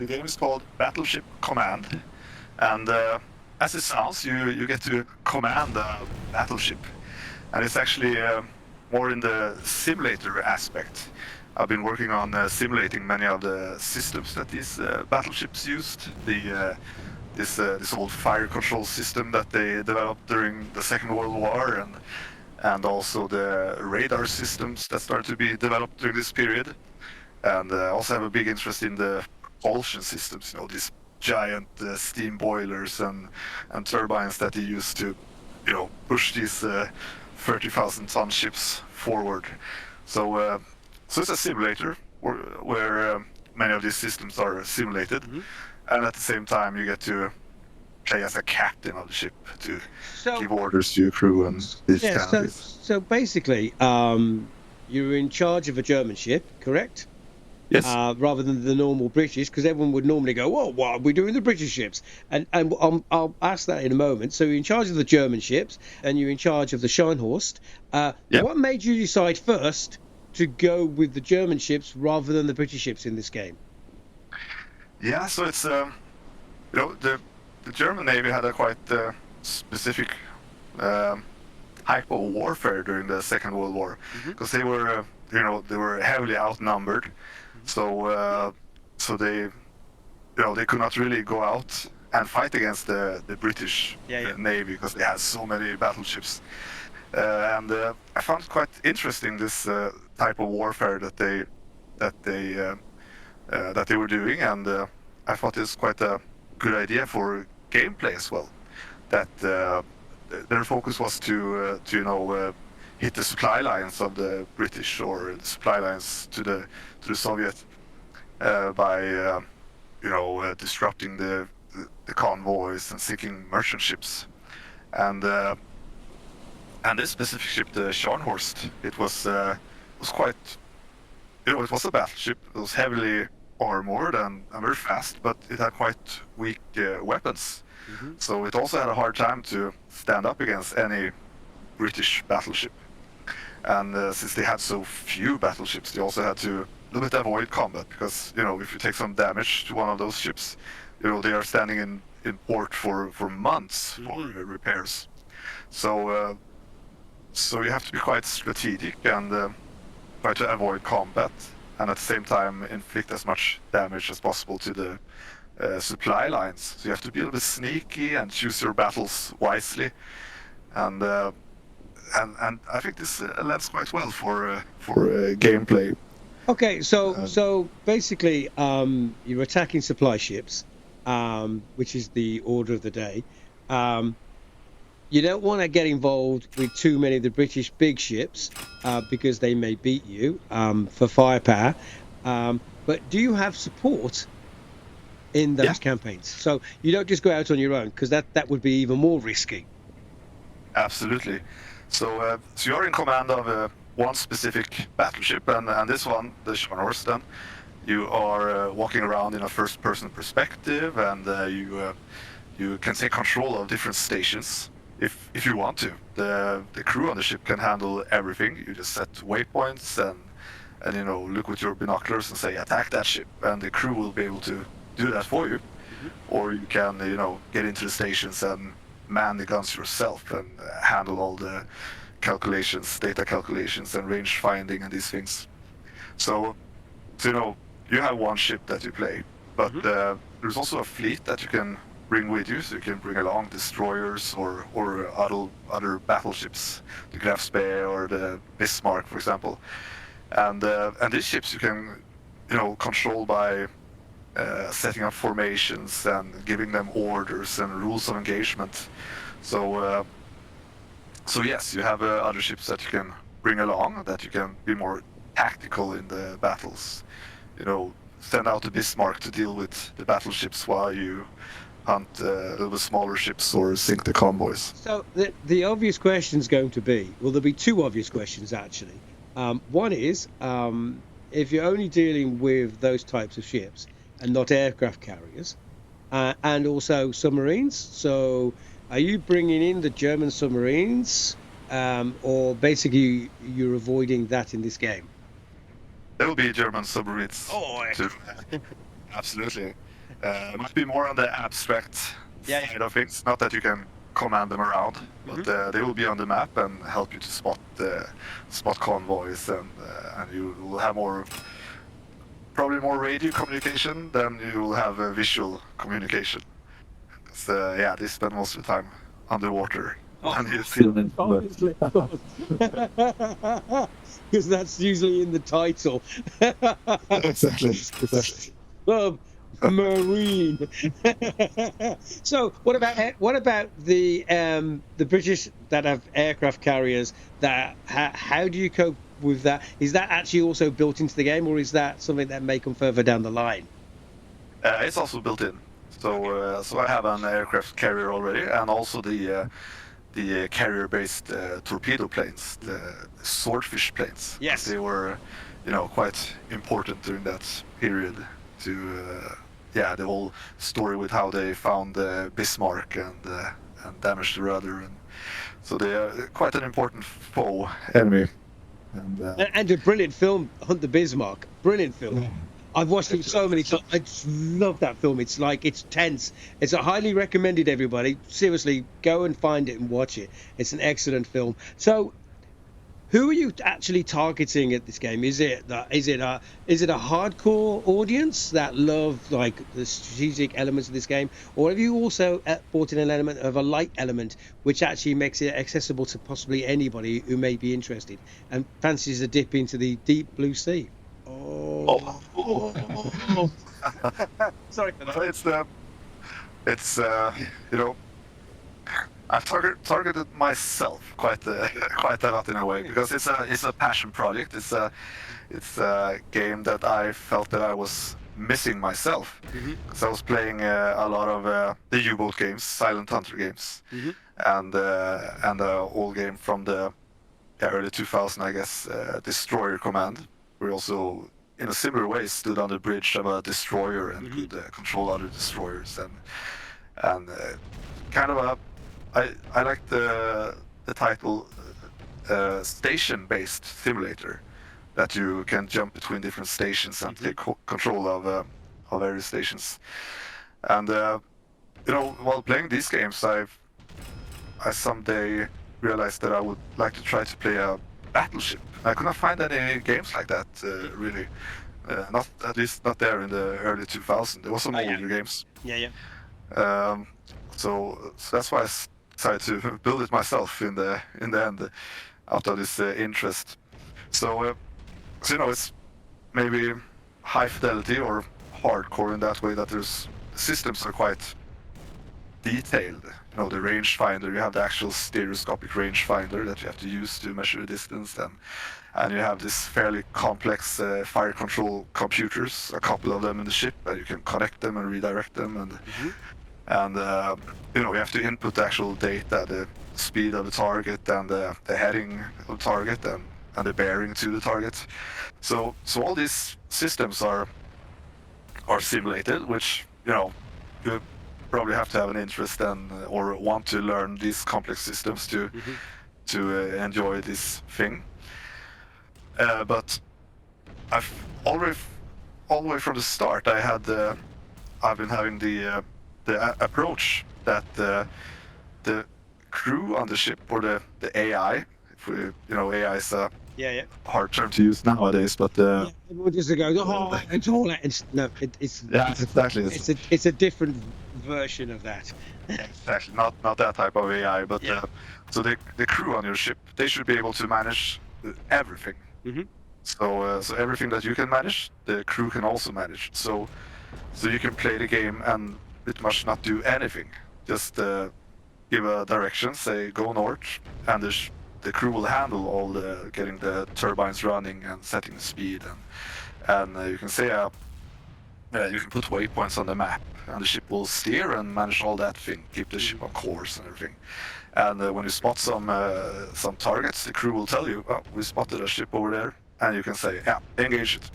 The game is called Battleship Command, and as it sounds, you get to command a battleship, and it's actually more in the simulator aspect. I've been working on simulating many of the systems that these battleships used. This old fire control system that they developed during the Second World War, and also the radar systems that started to be developed during this period. And also have a big interest in the propulsion systems, these giant steam boilers and turbines that they use to, push these 30,000 ton ships forward. So it's a simulator where many of these systems are simulated, and at the same time you get to play as a captain of the ship to give orders to your crew and these kind of things. So basically, you're in charge of a German ship, correct? Yes. Rather than the normal British, because everyone would normally go, "Oh, what are we doing the British ships?" And I'll ask that in a moment. So you're in charge of the German ships, and you're in charge of the Scharnhorst. What made you decide first to go with the German ships rather than the British ships in this game? Yeah, so it's the German Navy had a quite specific type of warfare during the Second World War, because they were they were heavily outnumbered, so they they could not really go out and fight against the British Navy because they had so many battleships, and I found it quite interesting, this type of warfare that they were doing, and I thought it was quite a good idea for gameplay as well. That their focus was to hit the supply lines of the British, or the supply lines to the Soviet, by disrupting the convoys and sinking merchant ships, and this specific ship, the Scharnhorst, it was quite, it was a battleship. It was heavily armored and very fast, but it had quite weak weapons. So it also had a hard time to stand up against any British battleship. And since they had so few battleships, they also had to a little bit avoid combat, because if you take some damage to one of those ships, they are standing in port for months for repairs. So you have to be quite strategic and try to avoid combat, and at the same time inflict as much damage as possible to the supply lines. So you have to be a little bit sneaky and choose your battles wisely, and I think this lends quite well for gameplay. Okay, so basically, you're attacking supply ships, which is the order of the day. You don't want to get involved with too many of the British big ships, because they may beat you for firepower. But do you have support in those campaigns? So you don't just go out on your own, because that would be even more risky. Absolutely. So you're in command of one specific battleship, and this one, the Scharnhorst, then you are walking around in a first-person perspective, and you can take control of different stations if you want to. The crew on the ship can handle everything. You just set waypoints and look with your binoculars and say, attack that ship, and the crew will be able to do that for you. Or you can get into the stations and man the guns yourself and handle all the calculations, data calculations, and range finding and these things. So you have one ship that you play, but there's also a fleet that you can bring with you. So you can bring along destroyers or other battleships, the Graf Spee or the Bismarck, for example. And these ships you can control by setting up formations and giving them orders and rules of engagement. So yes, you have other ships that you can bring along, that you can be more tactical in the battles. Send out the Bismarck to deal with the battleships while you hunt a little bit smaller ships or sink the convoys. So the obvious question is going to be, well, there'll be two obvious questions actually. One is, if you're only dealing with those types of ships and not aircraft carriers, and also submarines. So are you bringing in the German submarines, or basically you're avoiding that in this game? There will be German submarines. Oh, too. Absolutely. Might be more on the abstract side of things. Not that you can command them around, but they will be on the map and help you to spot convoys, and you will have probably more radio communication than you will have visual communication. So yeah, they spend most of the time underwater. And you see them. Obviously, of course. Because that's usually in the title. Exactly. Marine. So what about the British that have aircraft carriers? How do you cope with that? Is that actually also built into the game, or is that something that may come further down the line? It's also built in. So I have an aircraft carrier already, and also the carrier-based torpedo planes, the swordfish planes. Yes. They were, quite important during that period to, the whole story with how they found Bismarck and damaged the rudder, and so they are quite an important foe enemy. And a brilliant film, Hunt the Bismarck. Brilliant film. I've watched it so many times. I just love that film. It's tense. It's a highly recommended, everybody. Seriously, go and find it and watch it. It's an excellent film. So, who are you actually targeting at this game? Is it a hardcore audience that love like the strategic elements of this game, or have you also brought in an element of a light element, which actually makes it accessible to possibly anybody who may be interested and fancies a dip into the deep blue sea? Sorry for that. It's I've targeted myself quite a lot in a way, because it's a passion project. It's a game that I felt that I was missing myself, because I was playing a lot of the U-boat games, Silent Hunter games, and old game from the early 2000s, I guess, Destroyer Command. We also, in a similar way, stood on the bridge of a destroyer and could control other destroyers, and kind of a. I like the title station-based simulator, that you can jump between different stations and take control of various stations. And while playing these games, I someday realized that I would like to try to play a battleship. I could not find any games like that really. Not at least not there in the early 2000s. There was some older games. So that's why I decided to build it myself in the end, out of this interest. So it's maybe high fidelity or hardcore in that way, that there's systems are quite detailed. The rangefinder, you have the actual stereoscopic rangefinder that you have to use to measure the distance, and you have this fairly complex fire control computers, a couple of them in the ship, and you can connect them and redirect them, and you have to input the actual data, the speed of the target and the heading of the target and the bearing to the target. So all these systems are simulated, which you probably have to have an interest in or want to learn these complex systems to enjoy this thing. But I've all the way from the start, I've been having the approach that the crew on the ship, or the AI, if we, AI is a hard term to use nowadays, but everyone just goes, it's all that. It's exactly. It's a different version of that. Exactly, not that type of AI, but so the crew on your ship, they should be able to manage everything. So everything that you can manage, the crew can also manage. So you can play the game and pretty much not do anything. Just give a direction, say go north, and the crew will handle all the getting the turbines running and setting the speed, and you can say you can put waypoints on the map, and the ship will steer and manage all that thing, keep the ship on course and everything. And when you spot some targets, the crew will tell you, oh, we spotted a ship over there, and you can say, yeah, engage it,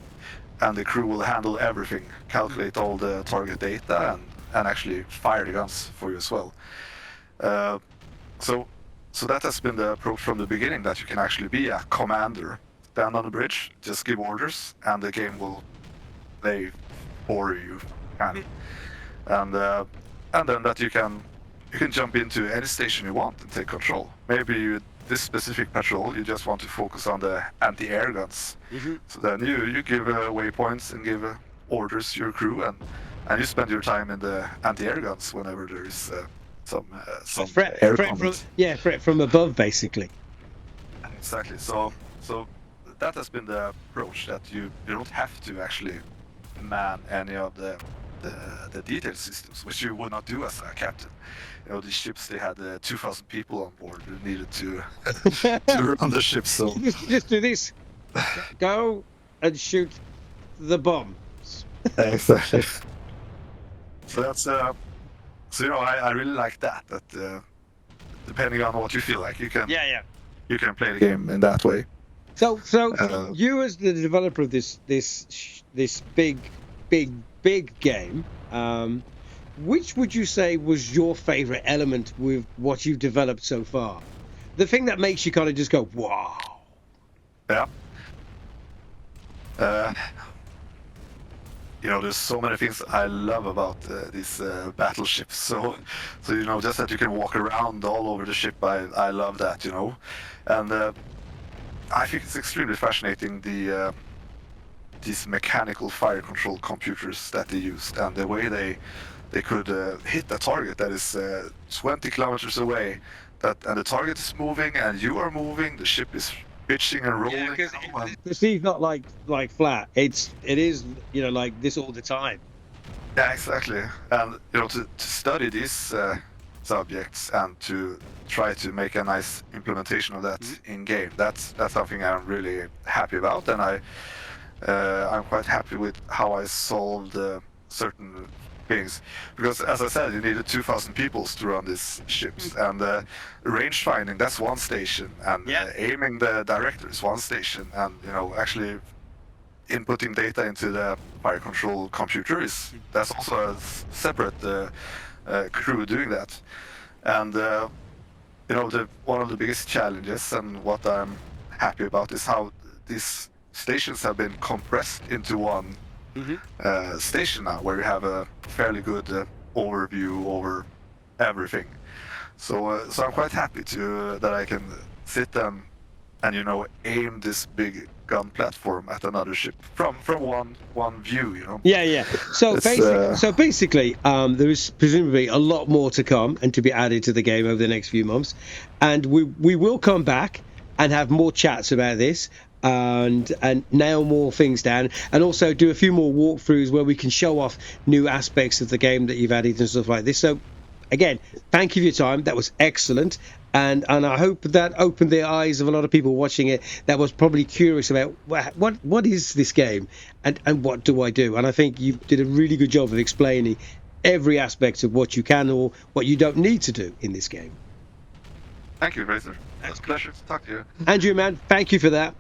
and the crew will handle everything, calculate all the target data, and actually fire the guns for you as well. So that has been the approach from the beginning, that you can actually be a commander, stand on the bridge, just give orders, and the game will play for you kind of. And then that you can jump into any station you want and take control. Maybe this specific patrol, you just want to focus on the anti-air guns. So then you give waypoints and give orders to your crew, and you spend your time in the anti-air guns whenever there is some air combat. Threat from above, basically. Exactly. So that has been the approach, that you don't have to actually man any of the detail systems, which you would not do as a captain. These ships, they had 2,000 people on board who needed to run the ship. So just do this: go and shoot the bombs. Exactly. So that's I really like that. That depending on what you feel like, you can play the game in that way. So you, as the developer of this big game, which would you say was your favorite element with what you've developed so far? The thing that makes you kind of just go, wow. Yeah. There's so many things I love about these battleships. So just that you can walk around all over the ship, I love that, and I think it's extremely fascinating, these mechanical fire control computers that they used, and the way they could hit a target that is 20 kilometers away, and the target is moving and you are moving, the ship is pitching and rolling. Because the sea's not like flat. It is like this all the time. Yeah, exactly. And to study these subjects and to try to make a nice implementation of that in game, that's something I'm really happy about, and I'm quite happy with how I solved certain things, because as I said, you needed 2,000 people to run these ships, and range finding, that's one station, and aiming the director is one station, and actually inputting data into the fire control computer that's also a separate crew doing that. And one of the biggest challenges, and what I'm happy about, is how these stations have been compressed into one station now, where you have a fairly good overview over everything. So I'm quite happy that I can sit and aim this big gun platform at another ship from one view. So basically, there is presumably a lot more to come and to be added to the game over the next few months, and we will come back and have more chats about this, and nail more things down, and also do a few more walkthroughs where we can show off new aspects of the game that you've added and stuff like this. So again, thank you for your time. That was excellent, and I hope that opened the eyes of a lot of people watching it that was probably curious about what is this game and what do I do. And I think you did a really good job of explaining every aspect of what you can or what you don't need to do in this game. Thank you, Bracer. It's a pleasure to talk to you. Andrew, man, thank you for that.